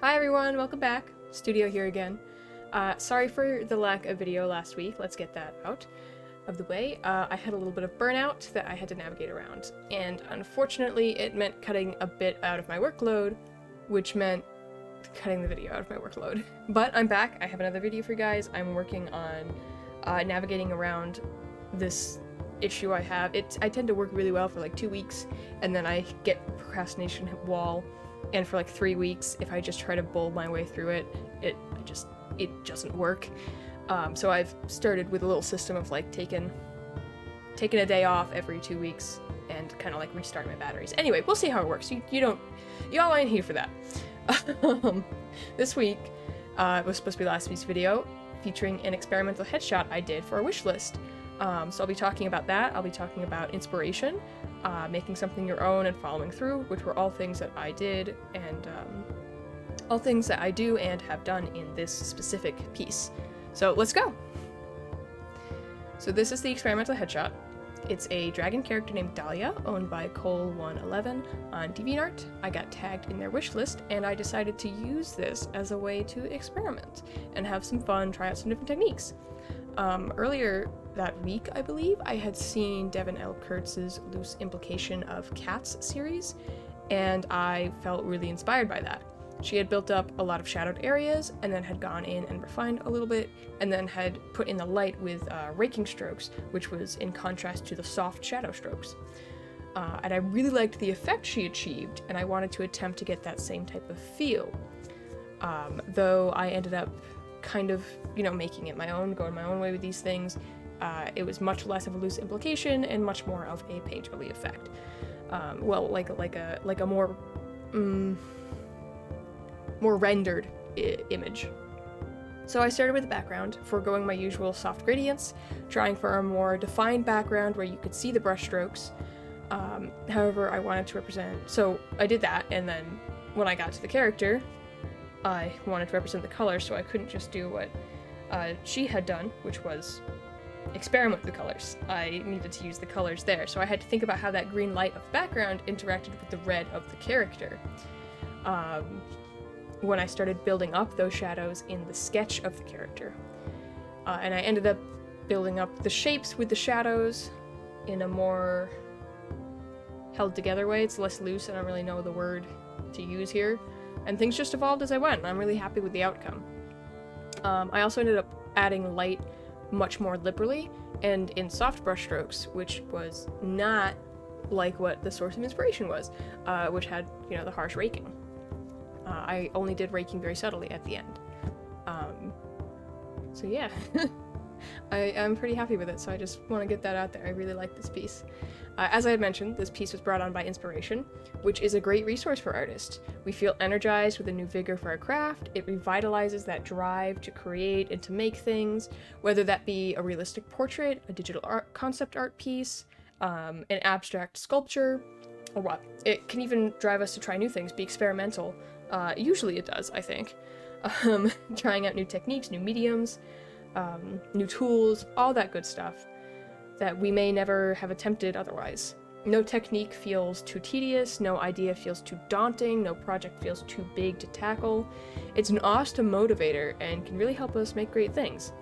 Hi everyone, welcome back. Studio here again. Sorry for the lack of video last week. Let's get that out of the way. I had a little bit of burnout that I had to navigate around, and unfortunately it meant cutting a bit out of my workload, which meant cutting the video out of my workload. But I'm back. I have another video for you guys. I'm working on navigating around this issue I have. I tend to work really well for like 2 weeks, and then I get procrastination wall. And for like 3 weeks, if I just try to bull my way through it, it doesn't work. So I've started with a little system of like taking a day off every 2 weeks and kind of like restart my batteries. Anyway, we'll see how it works. Y'all ain't here for that. This week was supposed to be last week's video featuring an experimental headshot I did for a wish list. So I'll be talking about that. I'll be talking about inspiration, making something your own and following through, which were all things that I did and all things that I do and have done in this specific piece. So let's go! So this is the experimental headshot. It's a dragon character named Dahlia, owned by Cole111 on DeviantArt. I got tagged in their wish list, and I decided to use this as a way to experiment and have some fun, try out some different techniques. Earlier that week, I believe, I had seen Devin L. Kurtz's Loose Implication of Cats series, and I felt really inspired by that. She had built up a lot of shadowed areas, and then had gone in and refined a little bit, and then had put in the light with raking strokes, which was in contrast to the soft shadow strokes. And I really liked the effect she achieved, and I wanted to attempt to get that same type of feel. Though I ended up kind of, making it my own, going my own way with these things. It was much less of a loose implication and much more of a painterly effect. Like a more rendered image. So I started with the background, foregoing my usual soft gradients, trying for a more defined background where you could see the brush strokes. However, I wanted to represent, so I did that, and then when I got to the character, I wanted to represent the colors, so I couldn't just do what she had done, which was experiment with the colors. I needed to use the colors there, so I had to think about how that green light of the background interacted with the red of the character. When I started building up those shadows in the sketch of the character. And I ended up building up the shapes with the shadows in a more held together way. It's less loose, I don't really know the word to use here. And things just evolved as I went, and I'm really happy with the outcome. I also ended up adding light much more liberally and in soft brush strokes, which was not like what the source of inspiration was, which had, the harsh raking. I only did raking very subtly at the end. So yeah, I'm pretty happy with it, so I just want to get that out there. I really like this piece. As I had mentioned, this piece was brought on by inspiration, which is a great resource for artists. We feel energized with a new vigor for our craft. It revitalizes that drive to create and to make things, whether that be a realistic portrait, a digital art, concept art piece, an abstract sculpture, or what. It can even drive us to try new things, be experimental. Usually it does, I think. Trying out new techniques, new mediums, new tools, all that good stuff that we may never have attempted otherwise. No technique feels too tedious, no idea feels too daunting, no project feels too big to tackle. It's an awesome motivator and can really help us make great things.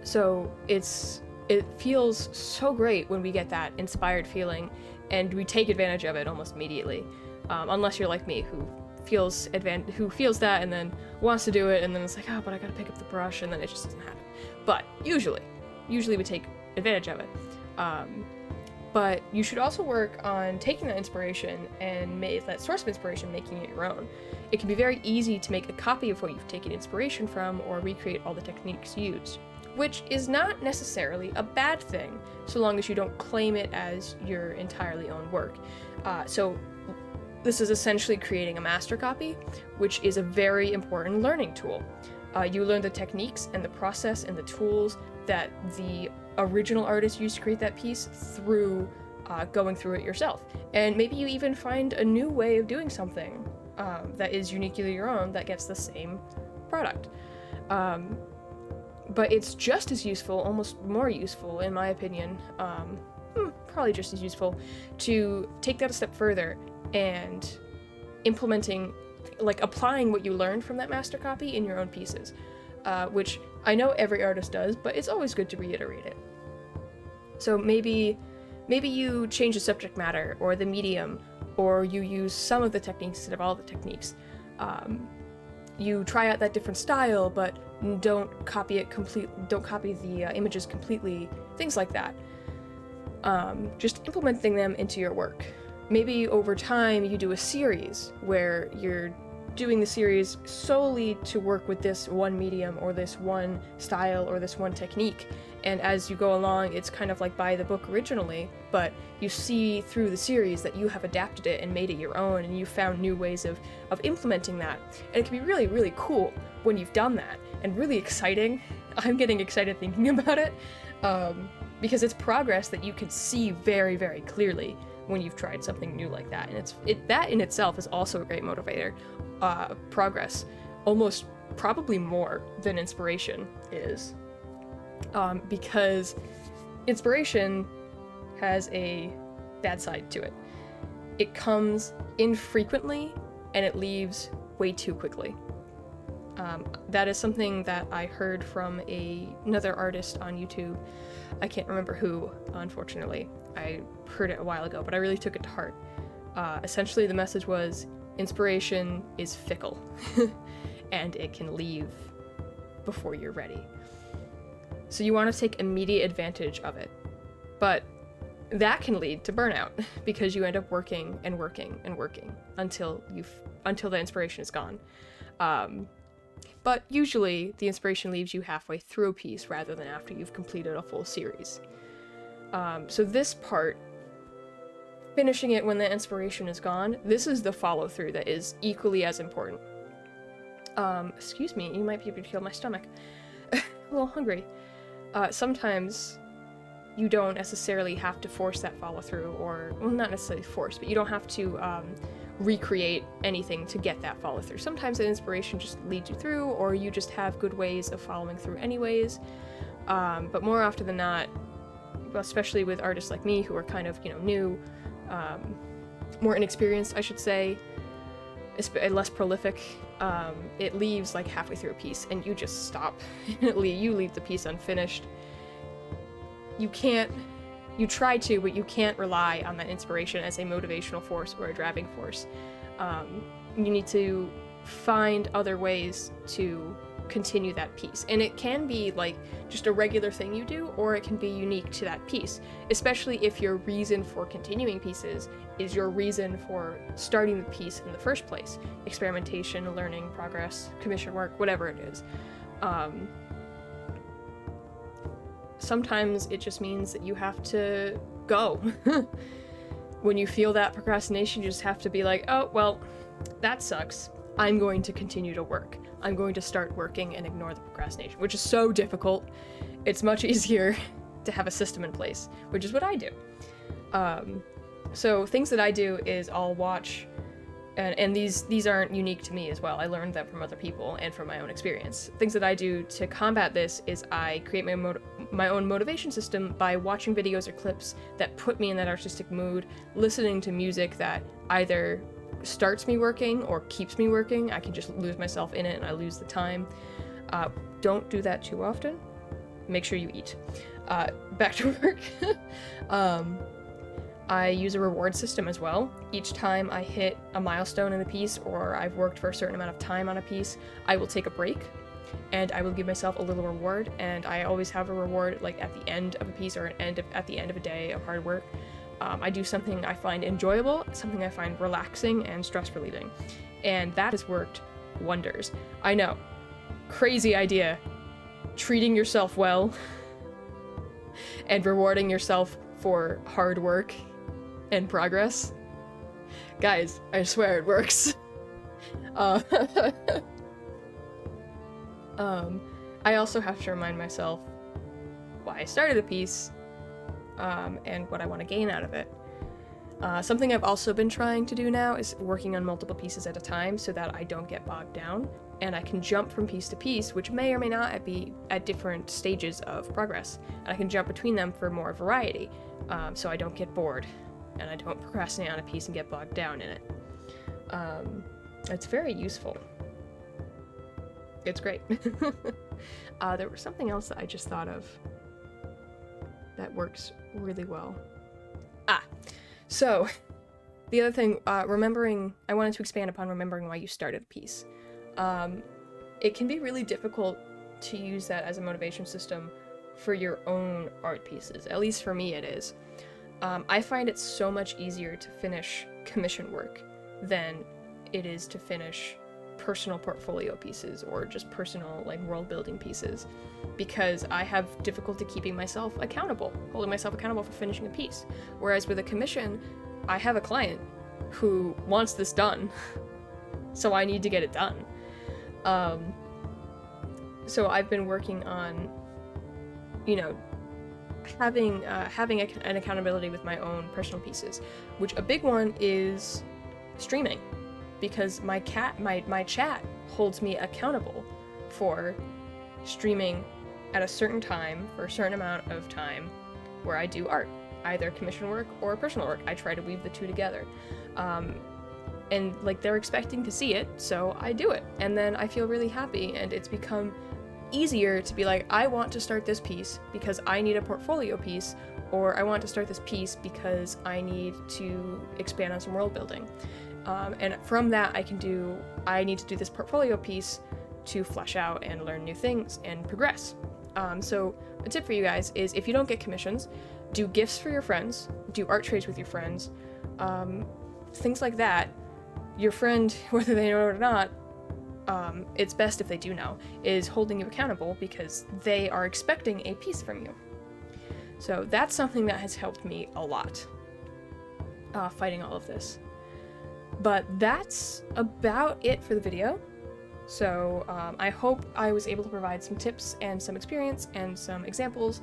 So it feels so great when we get that inspired feeling and we take advantage of it almost immediately. Unless you're like me, who feels that and then wants to do it, and then it's like, oh, but I gotta pick up the brush, and then it just doesn't happen. But usually we take advantage of it. But you should also work on taking that inspiration and that source of inspiration, making it your own. It can be very easy to make a copy of what you've taken inspiration from or recreate all the techniques used, which is not necessarily a bad thing, so long as you don't claim it as your entirely own work. So this is essentially creating a master copy, which is a very important learning tool. You learn the techniques and the process and the tools that the original artist used to create that piece through going through it yourself. And maybe you even find a new way of doing something that is uniquely your own that gets the same product. But it's just as useful, almost more useful in my opinion, probably just as useful, to take that a step further and implementing like applying what you learned from that master copy in your own pieces, which I know every artist does, but it's always good to reiterate it. So maybe you change the subject matter or the medium, or you use some of the techniques instead of all the techniques. You try out that different style, but don't copy the images completely, things like that. Just implementing them into your work. Maybe over time you do a series where you're doing the series solely to work with this one medium or this one style or this one technique, and as you go along it's kind of like by the book originally, but you see through the series that you have adapted it and made it your own, and you found new ways of implementing that, and it can be really, really cool when you've done that, and really exciting. I'm getting excited thinking about it, because it's progress that you can see very, very clearly when you've tried something new like that, and that in itself is also a great motivator. Progress, almost probably more than inspiration is, because inspiration has a bad side to it. It comes infrequently and it leaves way too quickly. That is something that I heard from another artist on YouTube. I can't remember who, unfortunately. I heard it a while ago, but I really took it to heart. Essentially, the message was, inspiration is fickle, and it can leave before you're ready. So you want to take immediate advantage of it. But that can lead to burnout, because you end up working and working and working until the inspiration is gone. But usually the inspiration leaves you halfway through a piece rather than after you've completed a full series. So this part, finishing it when the inspiration is gone, this is the follow-through that is equally as important. Excuse me, you might be able to feel my stomach. A little hungry. Sometimes you don't necessarily have to force that follow-through, or, well, not necessarily force, but you don't have to recreate anything to get that follow-through. Sometimes the inspiration just leads you through, or you just have good ways of following through anyways. But more often than not, especially with artists like me who are kind of, new, more inexperienced, I should say, less prolific, it leaves like halfway through a piece and you just stop. You leave the piece unfinished. You try to, but you can't rely on that inspiration as a motivational force or a driving force. You need to find other ways to continue that piece. And it can be like just a regular thing you do, or it can be unique to that piece, especially if your reason for continuing pieces is your reason for starting the piece in the first place. Experimentation, learning, progress, commission work, whatever it is. Sometimes it just means that you have to go. When you feel that procrastination, you just have to be like, oh, well, that sucks. I'm going to continue to work. I'm going to start working and ignore the procrastination, which is so difficult. It's much easier to have a system in place, which is what I do. So things that I do is I'll watch, and these aren't unique to me as well. I learned them from other people and from my own experience. Things that I do to combat this is I create my own motivation system by watching videos or clips that put me in that artistic mood, listening to music that either starts me working or keeps me working. I can just lose myself in it and I lose the time. Don't do that too often. Make sure you eat. Back to work. I use a reward system as well. Each time I hit a milestone in a piece, or I've worked for a certain amount of time on a piece, I will take a break and I will give myself a little reward. And I always have a reward like at the end of a piece or at the end of a day of hard work. I do something I find enjoyable, something I find relaxing and stress relieving, and that has worked wonders. I know, crazy idea, treating yourself well and rewarding yourself for hard work and progress. Guys, I swear it works. I also have to remind myself why I started a piece, and what I want to gain out of it. Something I've also been trying to do now is working on multiple pieces at a time so that I don't get bogged down, and I can jump from piece to piece, which may or may not be at different stages of progress, and I can jump between them for more variety, so I don't get bored, and I don't procrastinate on a piece and get bogged down in it. It's very useful. It's great. There was something else that I just thought of that works really well. So the other thing, remembering, I wanted to expand upon remembering why you started a piece. It can be really difficult to use that as a motivation system for your own art pieces. At least for me it is. I find it so much easier to finish commission work than it is to finish personal portfolio pieces or just personal like world building pieces, because I have difficulty keeping myself accountable, holding myself accountable for finishing a piece. Whereas with a commission, I have a client who wants this done, so I need to get it done. So I've been working on, you know, having an accountability with my own personal pieces, which a big one is streaming, because my chat holds me accountable for streaming at a certain time for a certain amount of time where I do art, either commission work or personal work. I try to weave the two together. And like they're expecting to see it, so I do it. And then I feel really happy, and it's become easier to be like, I want to start this piece because I need a portfolio piece, or I want to start this piece because I need to expand on some world building. And from that I need to do this portfolio piece to flesh out and learn new things and progress. So a tip for you guys is, if you don't get commissions, do gifts for your friends, do art trades with your friends, things like that. Your friend, whether they know it or not, it's best if they do know, is holding you accountable because they are expecting a piece from you. So that's something that has helped me a lot, fighting all of this. But that's about it for the video. So I hope I was able to provide some tips and some experience and some examples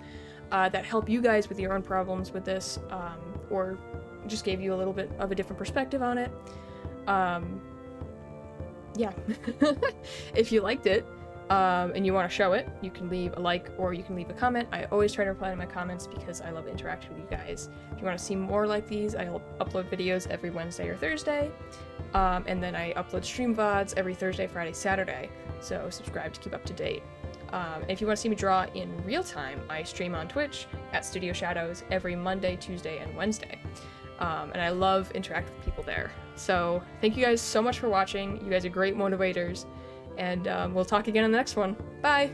that help you guys with your own problems with this, or just gave you a little bit of a different perspective on it. Yeah. If you liked it, and you want to show it, you can leave a like or you can leave a comment. I always try to reply to my comments because I love interacting with you guys. If you want to see more like these, I'll upload videos every Wednesday or Thursday, and then I upload stream VODs every Thursday, Friday, Saturday, so subscribe to keep up to date. If you want to see me draw in real time, I stream on Twitch at Studio Shadows every Monday, Tuesday, and Wednesday. And I love interacting with people there. So thank you guys so much for watching. You guys are great motivators, and we'll talk again in the next one. Bye!